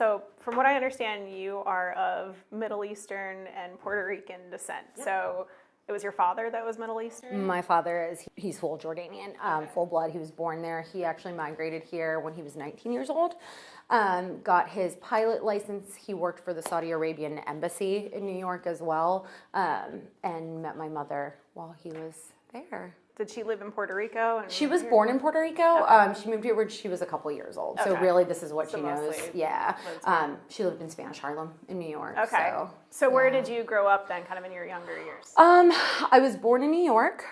So from what I understand, you are of Middle Eastern and Puerto Rican descent. Yep. So it was your father that was Middle Eastern? My father he's full Jordanian, full blood. He was born there. He actually migrated here when he was 19 years old. Got his pilot license. He worked for the Saudi Arabian embassy in New York as well, and met my mother while he was there. Did she live in Puerto Rico? She was born in Puerto Rico. Okay. She moved here when she was a couple years old. Okay. So really this is what she knows. Yeah. She lived in Spanish Harlem in New York. Okay. So where did you grow up then, kind of in your younger years? I was born in New York,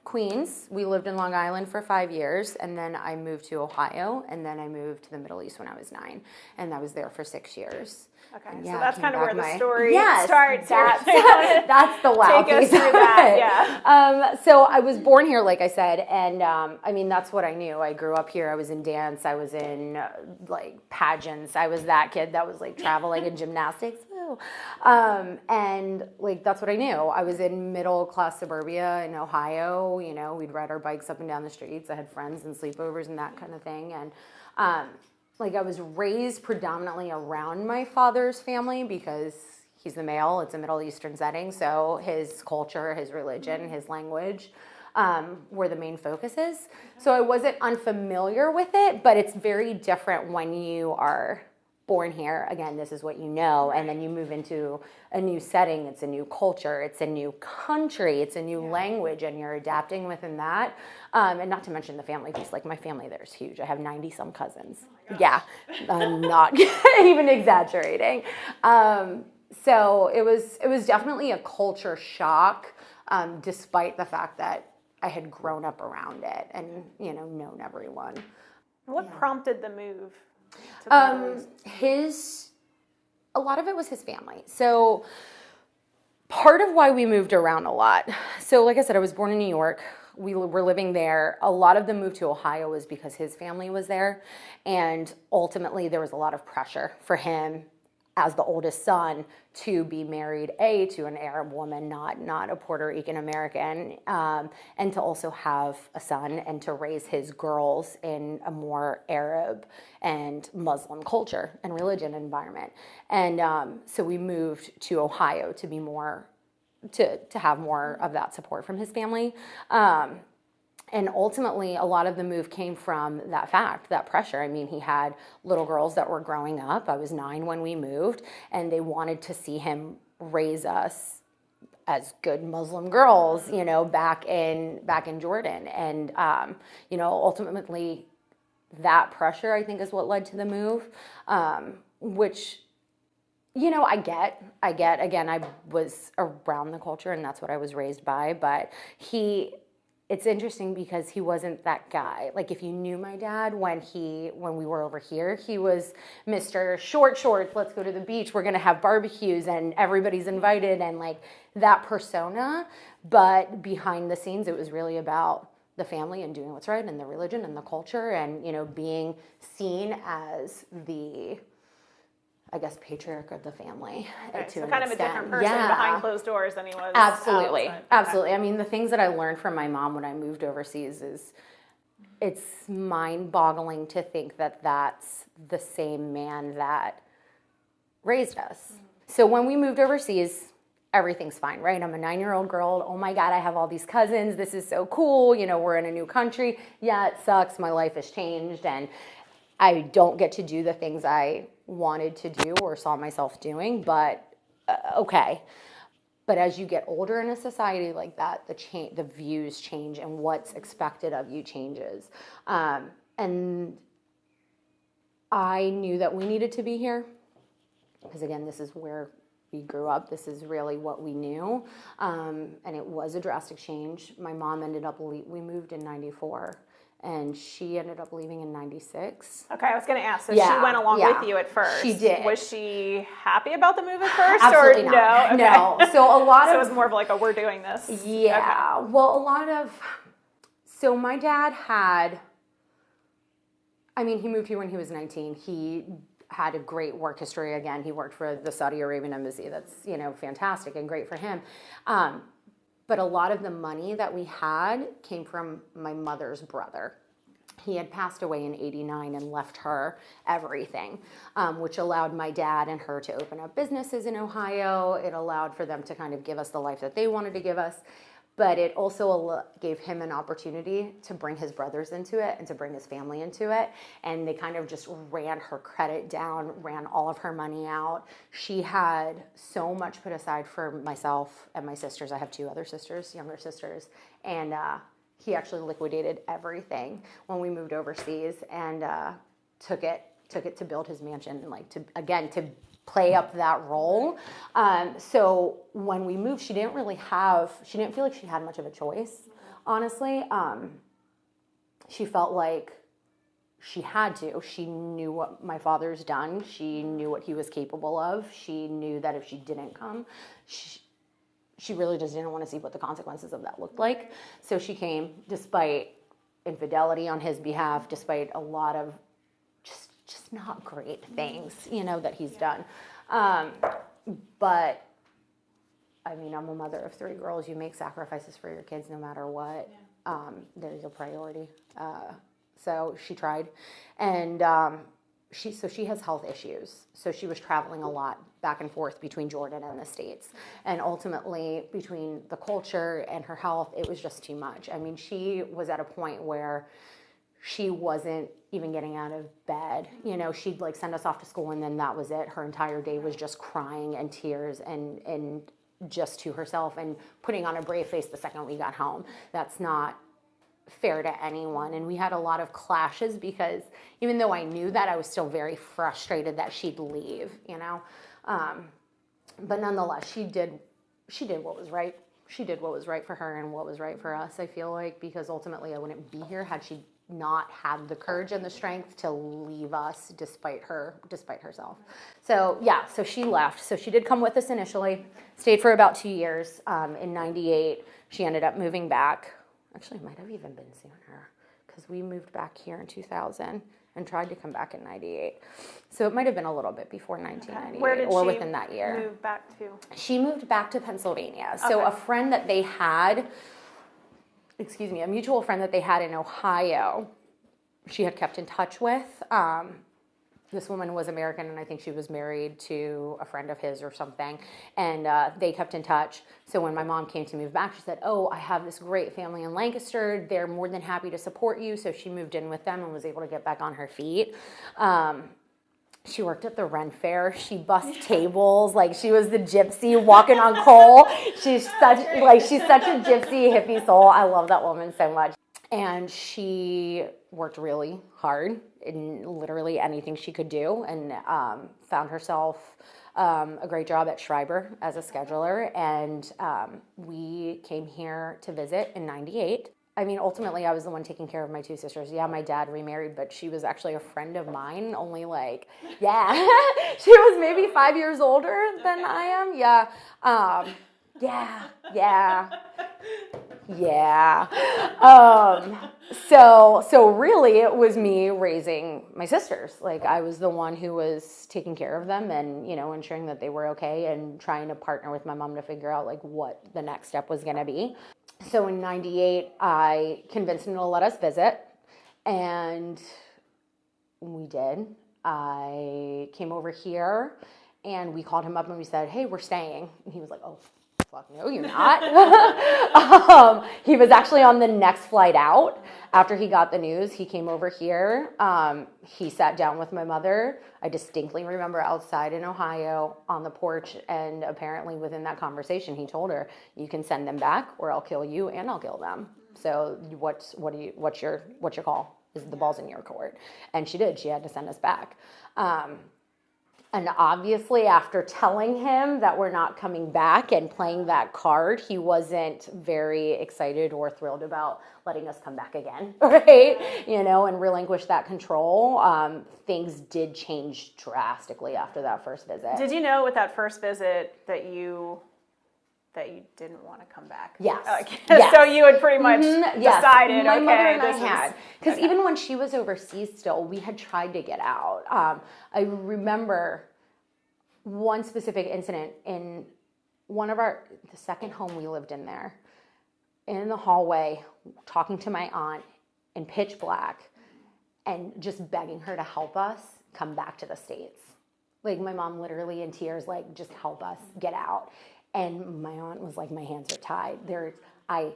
Queens. We lived in Long Island for 5 years, and then I moved to Ohio, and then I moved to the Middle East when I was 9, and I was there for 6 years. Okay, so that's kind of where the story starts. That's the wow piece. Take us through that, yeah. So I was born here, like I said, and I mean, that's what I knew. I grew up here. I was in dance. I was in like pageants. I was that kid that was like traveling in gymnastics. And like, that's what I knew. I was in middle class suburbia in Ohio. You know, we'd ride our bikes up and down the streets. I had friends and sleepovers and that kind of thing. And, like I was raised predominantly around my father's family because he's the male. It's a Middle Eastern setting. So his culture, his religion, his language were the main focuses. So I wasn't unfamiliar with it, but it's very different when you are born here. Again, this is what you know, and then you move into a new setting. It's a new culture. It's a new country. It's a new language, and you're adapting within that. And not to mention the family piece. Like my family there is huge. I have 90-some cousins. Yeah, I'm not even exaggerating. So it was definitely a culture shock, despite the fact that I had grown up around it and known everyone. What prompted the move? A lot of it was his family. So part of why we moved around a lot. So like I said, I was born in New York. We were living there. A lot of the move to Ohio was because his family was there. And ultimately there was a lot of pressure for him as the oldest son to be married, to an Arab woman, not a Puerto Rican American, and to also have a son and to raise his girls in a more Arab and Muslim culture and religion environment. And so we moved to Ohio to be more, to have more of that support from his family. And ultimately, a lot of the move came from that fact, that pressure. I mean, he had little girls that were growing up. I was 9 when we moved, and they wanted to see him raise us as good Muslim girls, back in Jordan. And, ultimately, that pressure, I think, is what led to the move, which, I get. Again, I was around the culture, and that's what I was raised by, but it's interesting because he wasn't that guy. Like if you knew my dad when we were over here, he was Mr. Short Shorts, let's go to the beach, we're gonna have barbecues and everybody's invited and like that persona. But behind the scenes, it was really about the family and doing what's right and the religion and the culture and, being seen as the, I guess, patriarch of the family. Okay, so kind of a different person behind closed doors than he was Absolutely. outside. Absolutely. I mean, the things that I learned from my mom when I moved overseas is it's mind-boggling to think that that's the same man that raised us. So when we moved overseas, everything's fine, right? I'm a 9-year-old girl. Oh my God, I have all these cousins. This is so cool. We're in a new country. Yeah, it sucks. My life has changed and I don't get to do the things I wanted to do or saw myself doing, but okay. But as you get older in a society like that, the views change and what's expected of you changes. And I knew that we needed to be here because again, this is where we grew up. This is really what we knew. And it was a drastic change. My mom ended up, we moved in 94. And she ended up leaving in 96. Okay, I was going to ask. So she went along with you at first. She did. Was she happy about the move at first? Absolutely or not. No? No. So it was more of like we're doing this. Yeah. Okay. Well, so my dad he moved here when he was 19. He had a great work history. Again, he worked for the Saudi Arabian embassy. That's, fantastic and great for him. But a lot of the money that we had came from my mother's brother. He had passed away in '89 and left her everything, which allowed my dad and her to open up businesses in Ohio. It allowed for them to kind of give us the life that they wanted to give us. But it also gave him an opportunity to bring his brothers into it and to bring his family into it. And they kind of just ran her credit down, ran all of her money out. She had so much put aside for myself and my sisters. I have 2 other sisters, younger sisters. And he actually liquidated everything when we moved overseas and took it to build his mansion and like to play up that role. So when we moved, she didn't feel like she had much of a choice, honestly. She felt like she had to. She knew what my father's done. She knew what he was capable of. She knew that if she didn't come, she really just didn't want to see what the consequences of that looked like. So she came despite infidelity on his behalf, despite a lot of just not great things, that he's done. But I mean, I'm a mother of 3 girls. You make sacrifices for your kids no matter what. They're your priority. So she tried. And she has health issues. So she was traveling a lot back and forth between Jordan and the States. And ultimately, between the culture and her health, it was just too much. I mean, she was at a point where she wasn't even getting out of bed. She'd like send us off to school and then that was it. Her entire day was just crying and tears and just to herself and putting on a brave face the second we got home. That's not fair to anyone. And we had a lot of clashes because even though I knew that, I was still very frustrated that she'd leave, but nonetheless, she did what was right. She did what was right for her and what was right for us, I feel like, because ultimately I wouldn't be here had she not had the courage and the strength to leave us despite herself. So so she left. So she did come with us initially, stayed for about 2 years. In '98, she ended up moving back. Actually, it might have even been sooner because we moved back here in 2000 and tried to come back in '98. So it might have been a little bit before 1998 Where did she within that year. Move back to? She moved back to Pennsylvania. So a friend that they had, a mutual friend that they had in Ohio, she had kept in touch with. This woman was American, and I think she was married to a friend of his or something, and they kept in touch. So when my mom came to move back, she said, I have this great family in Lancaster. They're more than happy to support you. So she moved in with them and was able to get back on her feet. She worked at the Ren Fair. She bussed tables. Like, she was the gypsy walking on coal. She's such a gypsy hippie soul. I love that woman so much. And she worked really hard in literally anything she could do and found herself a great job at Schreiber as a scheduler. And we came here to visit in '98. I mean, ultimately, I was the one taking care of my 2 sisters. Yeah, my dad remarried, but she was actually a friend of mine, only she was maybe 5 years older than I am. So really, it was me raising my sisters. Like, I was the one who was taking care of them and, ensuring that they were okay and trying to partner with my mom to figure out, like, what the next step was going to be. So in '98, I convinced him to let us visit, and we did. I came over here, and we called him up and we said, hey, we're staying. And he was like, oh, fuck no, you're not. He was actually on the next flight out. After he got the news, he came over here. He sat down with my mother. I distinctly remember outside in Ohio on the porch, and apparently within that conversation, he told her, you can send them back or I'll kill you and I'll kill them. So what's your call? Is the ball's in your court? And she did. She had to send us back. And obviously, after telling him that we're not coming back and playing that card, he wasn't very excited or thrilled about letting us come back again, right? And relinquish that control. Things did change drastically after that first visit. Did you know with that first visit that you didn't want to come back? Yes. Yes. So you had pretty much decided, My mother and I had. Because even when she was overseas still, we had tried to get out. I remember one specific incident in the second home we lived in there, in the hallway, talking to my aunt in pitch black. and just begging her to help us come back to the States. Like my mom literally in tears, like, just help us get out. And my aunt was like, my hands are tied. I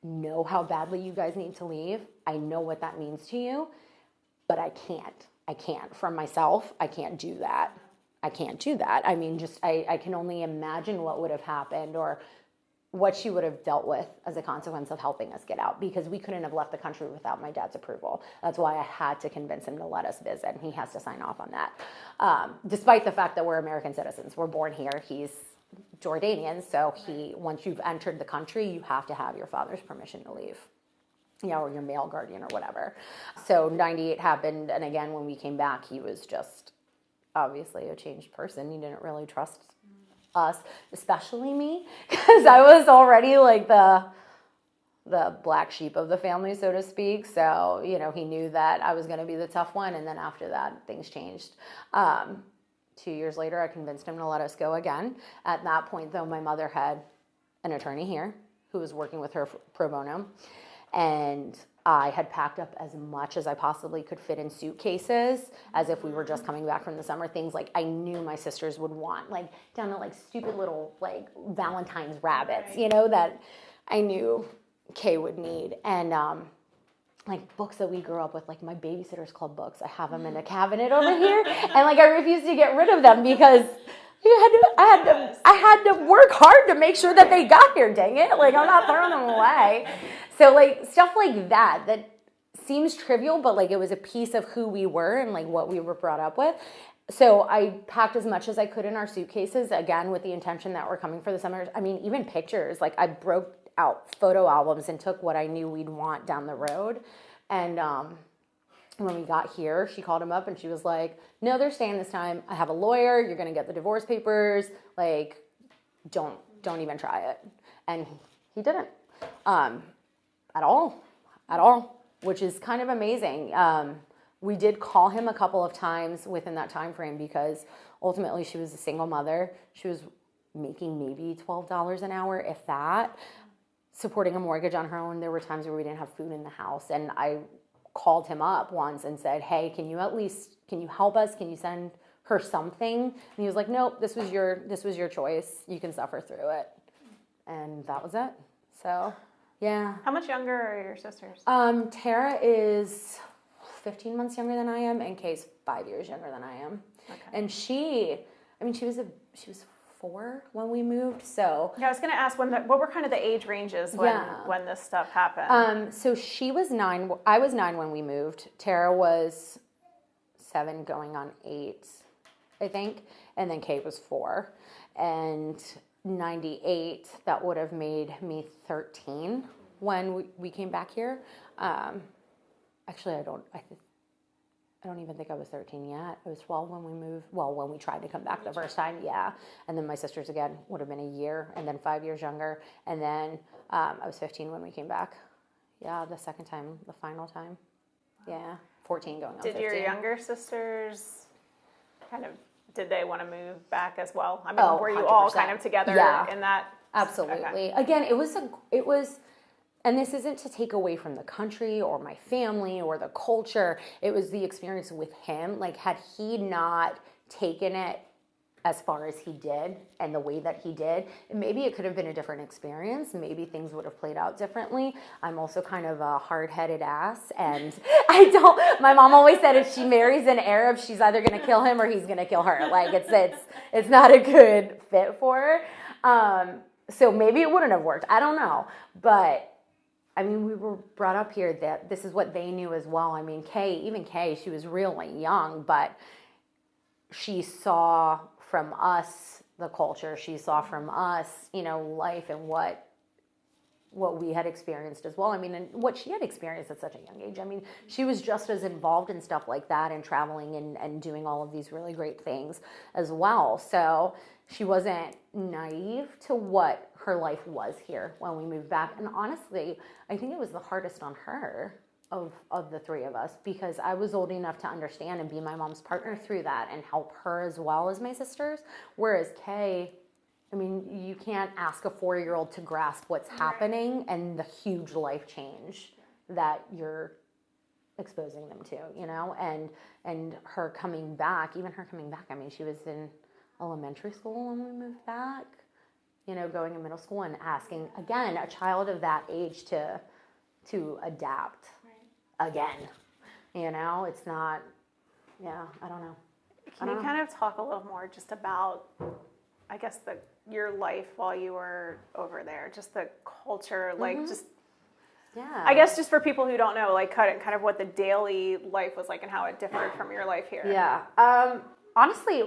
know how badly you guys need to leave. I know what that means to you, but I can't for myself. I can't do that. I mean, I can only imagine what would have happened or what she would have dealt with as a consequence of helping us get out, because we couldn't have left the country without my dad's approval. That's why I had to convince him to let us visit, and he has to sign off on that. Despite the fact that we're American citizens, we're born here. He's Jordanian, so once you've entered the country, you have to have your father's permission to leave, or your male guardian or whatever. So 98 happened, and again, when we came back, he was just obviously a changed person. He didn't really trust us, especially me, because I was already like the black sheep of the family, so to speak. So, he knew that I was going to be the tough one. And then after that, things changed. 2 years later, I convinced him to let us go again. At that point, though, my mother had an attorney here who was working with her pro bono. And I had packed up as much as I possibly could fit in suitcases, as if we were just coming back from the summer. Things like I knew my sisters would want, like down to like stupid little like Valentine's rabbits, that I knew Kay would need. And like books that we grew up with, like my Babysitter's Club books. I have them in a cabinet over here, and like I refuse to get rid of them because I had to work hard to make sure that they got here, dang it. Like, I'm not throwing them away. So, like, stuff like that seems trivial, but, like, it was a piece of who we were and, like, what we were brought up with. So I packed as much as I could in our suitcases, again, with the intention that we're coming for the summer. I mean, even pictures. Like, I broke out photo albums and took what I knew we'd want down the road. And when we got here, she called him up and she was like, no, they're staying this time. I have a lawyer. You're going to get the divorce papers. Like, don't even try it. And he didn't at all, which is kind of amazing. We did call him a couple of times within that time frame because ultimately she was a single mother. She was making maybe $12 an hour, if that, supporting a mortgage on her own. There were times where we didn't have food in the house, and I called him up once and said, hey, can you help us? Can you send her something? And he was like, nope, this was your choice. You can suffer through it. And that was it. So, yeah. How much younger are your sisters? Tara is 15 months younger than I am, and Kay's 5 years younger than I am. Okay. And she was 4 when we moved, so. Yeah, I was going to ask what were kind of the age ranges when this stuff happened? So she was 9. I was 9 when we moved. Tara was 7 going on 8, I think. And then Kay was 4. And 98, that would have made me 13 when we came back here. Actually, I don't even think I was 13 yet. I was 12 when we moved. Well, when we tried to come back the first time, yeah. And then my sisters, again, would have been a year, and then 5 years younger. And then I was 15 when we came back. Yeah, the second time, the final time. Yeah, 14 going on 15. Did your younger sisters did they want to move back as well? I mean, were you 100%. All kind of together in that? Absolutely. Okay. Again, it was, and this isn't to take away from the country or my family or the culture. It was the experience with him. Like, had he not taken it as far as he did and the way that he did, maybe it could have been a different experience. Maybe things would have played out differently. I'm also kind of a hard-headed ass, and my mom always said if she marries an Arab, she's either going to kill him or he's going to kill her. Like, it's not a good fit for her. So maybe it wouldn't have worked. I don't know. But I mean, we were brought up here that this is what they knew as well. I mean, Kay, she was really young, but she saw from us the culture. She saw from us, life and what we had experienced as well. I mean, and what she had experienced at such a young age. I mean, she was just as involved in stuff like that and traveling and doing all of these really great things as well. So she wasn't naive to what her life was here when we moved back. And honestly, I think it was the hardest on her of the three of us, because I was old enough to understand and be my mom's partner through that and help her as well as my sisters. Whereas Kay, I mean, you can't ask a 4-year-old to grasp what's happening and the huge life change that you're exposing them to, and her coming back, I mean, she was in elementary school when we moved back, going in middle school and asking, again, a child of that age to adapt again, it's not, I don't know. Can you kind of talk a little more just about, I guess, your life while you were over there, just the culture, like I guess just for people who don't know, like kind of what the daily life was like and how it differed from your life here. Yeah. Honestly,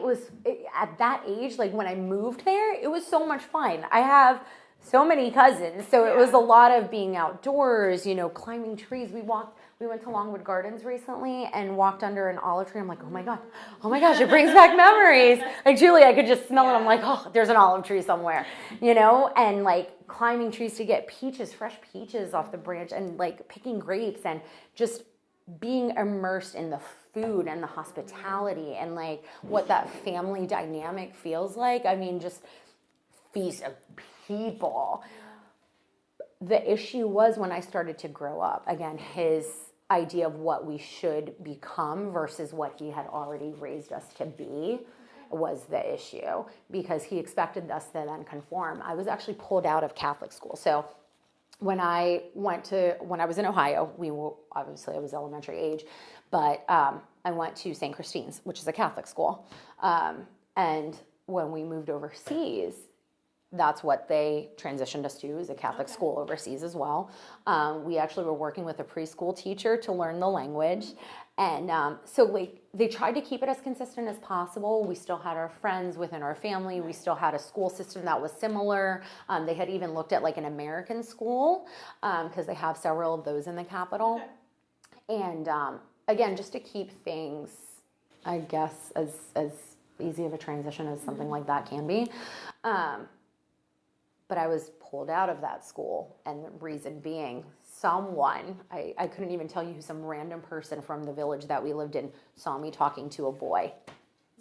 at that age, like when I moved there, it was so much fun. I have so many cousins, so it was a lot of being outdoors, climbing trees. We went to Longwood Gardens recently and walked under an olive tree. I'm like, oh my gosh, it brings back memories. Like Julie, I could just smell it. I'm like, oh, there's an olive tree somewhere, and like climbing trees to get fresh peaches off the branch, and like picking grapes, and just being immersed in the food and the hospitality and like what that family dynamic feels like. I mean, just feast of people. The issue was when I started to grow up, again, his idea of what we should become versus what he had already raised us to be was the issue, because he expected us to then conform. I was actually pulled out of Catholic school. So when I was in Ohio, obviously I was elementary age, but I went to St. Christine's, which is a Catholic school. And when we moved overseas, that's what they transitioned us to, is a Catholic school overseas as well. We actually were working with a preschool teacher to learn the language. And so like they tried to keep it as consistent as possible. We still had our friends within our family. We still had a school system that was similar. They had even looked at like an American school because they have several of those in the capital. And again, just to keep things, I guess, as easy of a transition as something like that can be. But I was pulled out of that school, and the reason being I couldn't even tell you who, some random person from the village that we lived in saw me talking to a boy,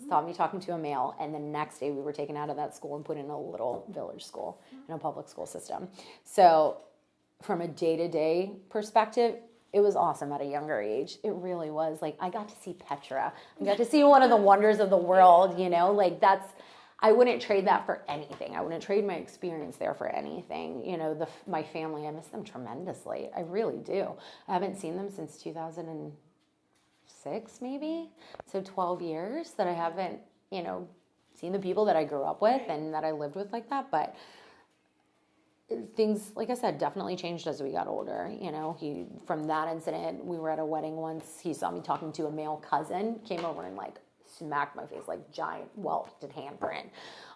saw me talking to a male, and the next day we were taken out of that school and put in a little village school, in a public school system. So from a day-to-day perspective, it was awesome at a younger age. It really was. Like, I got to see Petra. I got to see one of the wonders of the world, like I wouldn't trade that for anything. I wouldn't trade my experience there for anything. My family, I miss them tremendously. I really do. I haven't seen them since 2006, maybe. So 12 years that I haven't, seen the people that I grew up with and that I lived with like that. But things, like I said, definitely changed as we got older. From that incident, we were at a wedding once. He saw me talking to a male cousin, came over and like smacked my face, like giant welted handprint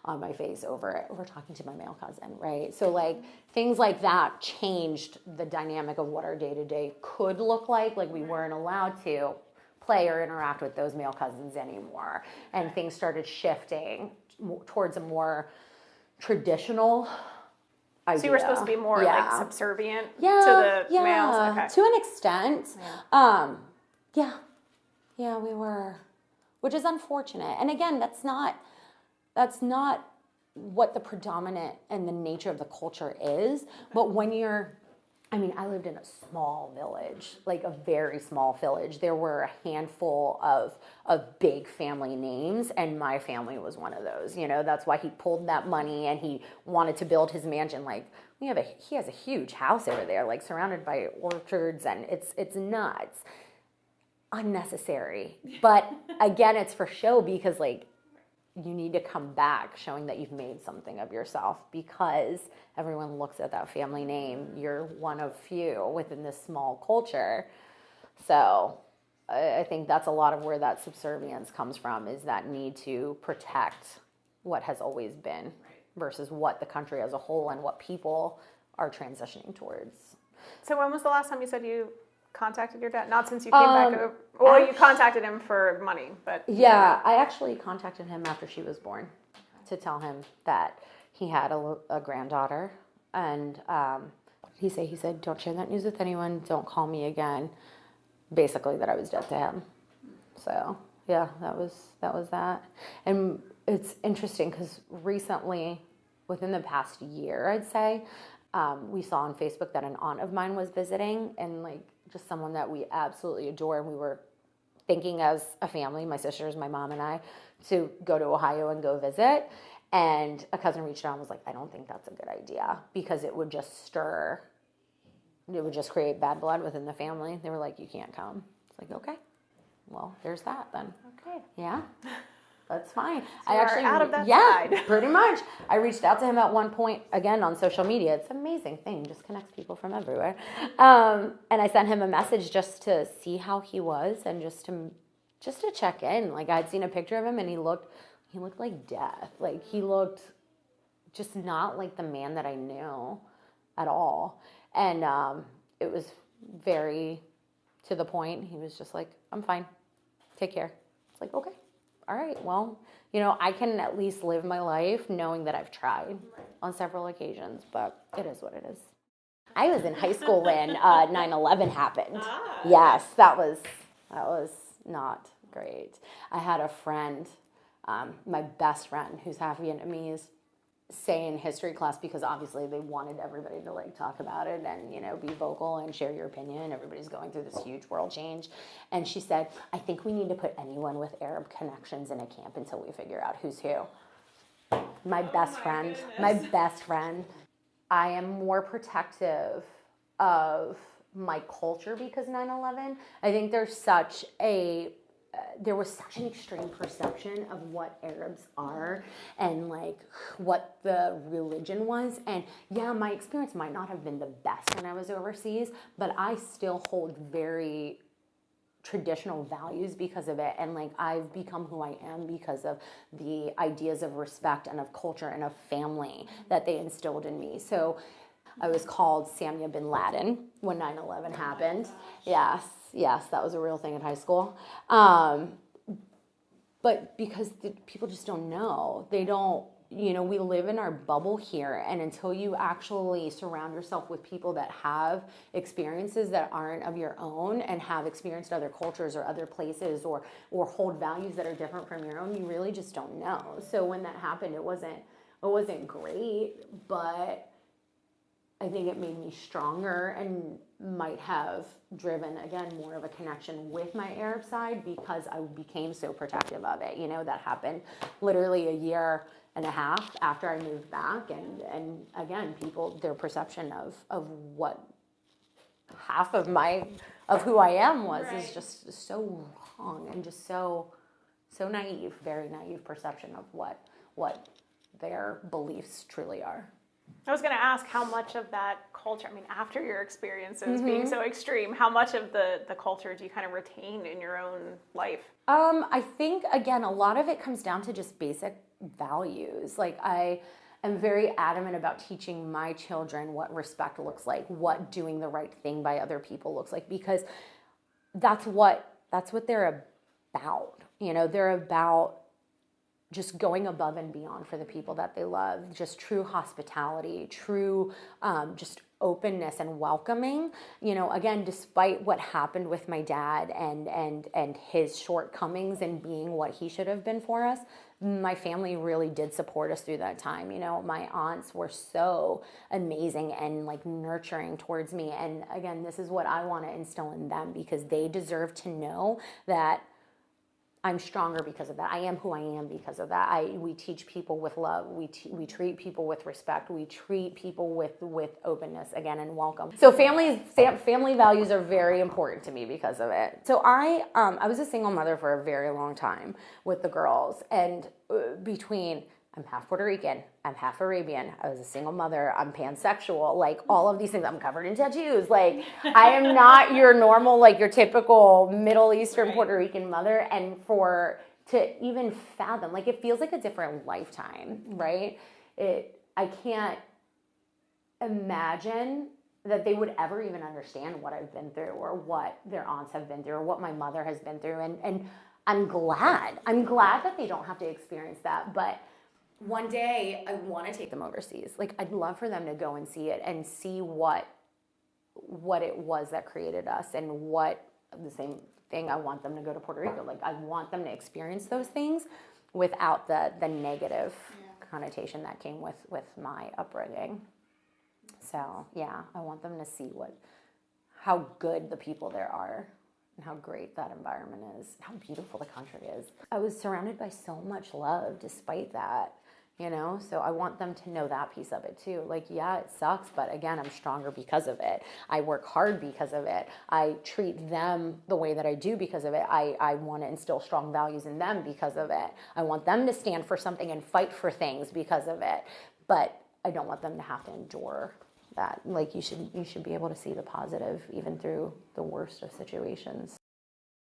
on my face over it. We're talking to my male cousin, right? So like things like that changed the dynamic of what our day-to-day could look like. Like we weren't allowed to play or interact with those male cousins anymore. And things started shifting towards a more traditional idea. So you were supposed to be more like subservient to the males? Okay. To an extent. Yeah, we were. Which is unfortunate. And again, that's not what the predominant and the nature of the culture is. But when I lived in a small village, like a very small village. There were a handful of big family names, and my family was one of those. That's why he pulled that money and he wanted to build his mansion. Like he has a huge house over there, like surrounded by orchards, and it's nuts. Unnecessary. But again, it's for show, because like you need to come back showing that you've made something of yourself, because everyone looks at that family name. You're one of few within this small culture. So I think that's a lot of where that subservience comes from, is that need to protect what has always been versus what the country as a whole and what people are transitioning towards. So when was the last time you said you contacted your dad? Not since you came back over. Well, you contacted him for money, but yeah, I actually contacted him after she was born to tell him that he had a granddaughter, and he said, "Don't share that news with anyone. Don't call me again." Basically, that I was dead to him. So yeah, that was that. And it's interesting because recently, within the past year, I'd say, we saw on Facebook that an aunt of mine was visiting, and like just someone that we absolutely adore. And we were thinking as a family, my sisters, my mom and I, to go to Ohio and go visit. And a cousin reached out and was like, I don't think that's a good idea because it would just create bad blood within the family. They were like, you can't come. It's like, okay, well, there's that then. Okay. Yeah. That's fine. So I actually out of that side. Pretty much. I reached out to him at one point again on social media. It's an amazing thing, just connects people from everywhere. And I sent him a message just to see how he was and just to check in. Like I'd seen a picture of him and he looked like death. Like he looked just not like the man that I knew at all. And it was very to the point. He was just like, I'm fine. Take care. It's like, okay. All right, well, I can at least live my life knowing that I've tried on several occasions, but it is what it is. I was in high school when 9/11 happened. Yes, that was not great. I had a friend, my best friend, who's half Vietnamese, say in history class, because obviously they wanted everybody to like talk about it and be vocal and share your opinion. Everybody's going through this huge world change, and she said, I think we need to put anyone with Arab connections in a camp until we figure out who's who. My best friend. I am more protective of my culture because 9/11. I think there was such an extreme perception of what Arabs are and like what the religion was. And yeah, my experience might not have been the best when I was overseas, but I still hold very traditional values because of it. And like I've become who I am because of the ideas of respect and of culture and of family that they instilled in me. So I was called Samia bin Laden when 9/11 happened. Yes, that was a real thing in high school. But because people just don't know. They don't, we live in our bubble here. And until you actually surround yourself with people that have experiences that aren't of your own and have experienced other cultures or other places or hold values that are different from your own, you really just don't know. So when that happened, it wasn't great, but I think it made me stronger and might have driven, again, more of a connection with my Arab side because I became so protective of it. That happened literally a year and a half after I moved back. And again, people, their perception of what half of who I am was is just so wrong and just so naive, very naive perception of what their beliefs truly are. I was going to ask how much of that culture, after your experiences being so extreme, how much of the culture do you kind of retain in your own life? I think, again, a lot of it comes down to just basic values. Like I am very adamant about teaching my children what respect looks like, what doing the right thing by other people looks like, because that's what they're about. They're about just going above and beyond for the people that they love, just true hospitality, true just openness and welcoming. Again, despite what happened with my dad and his shortcomings and being what he should have been for us, my family really did support us through that time. My aunts were so amazing and like nurturing towards me. And again, this is what I want to instill in them because they deserve to know that I'm stronger because of that. I am who I am because of that. We teach people with love. We treat people with respect. We treat people with openness, again, and welcome. So family values are very important to me because of it. So I was a single mother for a very long time with the girls, and between I'm half Puerto Rican, I'm half Arabian, I was a single mother, I'm pansexual, like all of these things, I'm covered in tattoos, like I am not your normal, like your typical Middle Eastern Puerto Rican mother, and to even fathom, like it feels like a different lifetime, right? I can't imagine that they would ever even understand what I've been through or what their aunts have been through or what my mother has been through, and I'm glad that they don't have to experience that, but one day I want to take them overseas. Like I'd love for them to go and see it and see what it was that created us, and what the same thing I want them to go to Puerto Rico. Like I want them to experience those things without the negative connotation that came with my upbringing. So yeah, I want them to see how good the people there are and how great that environment is, how beautiful the country is. I was surrounded by so much love despite that, you know? So I want them to know that piece of it too. Like, yeah, it sucks, but again, I'm stronger because of it. I work hard because of it. I treat them the way that I do because of it. I want to instill strong values in them because of it. I want them to stand for something and fight for things because of it. But I don't want them to have to endure that. Like, you should be able to see the positive even through the worst of situations.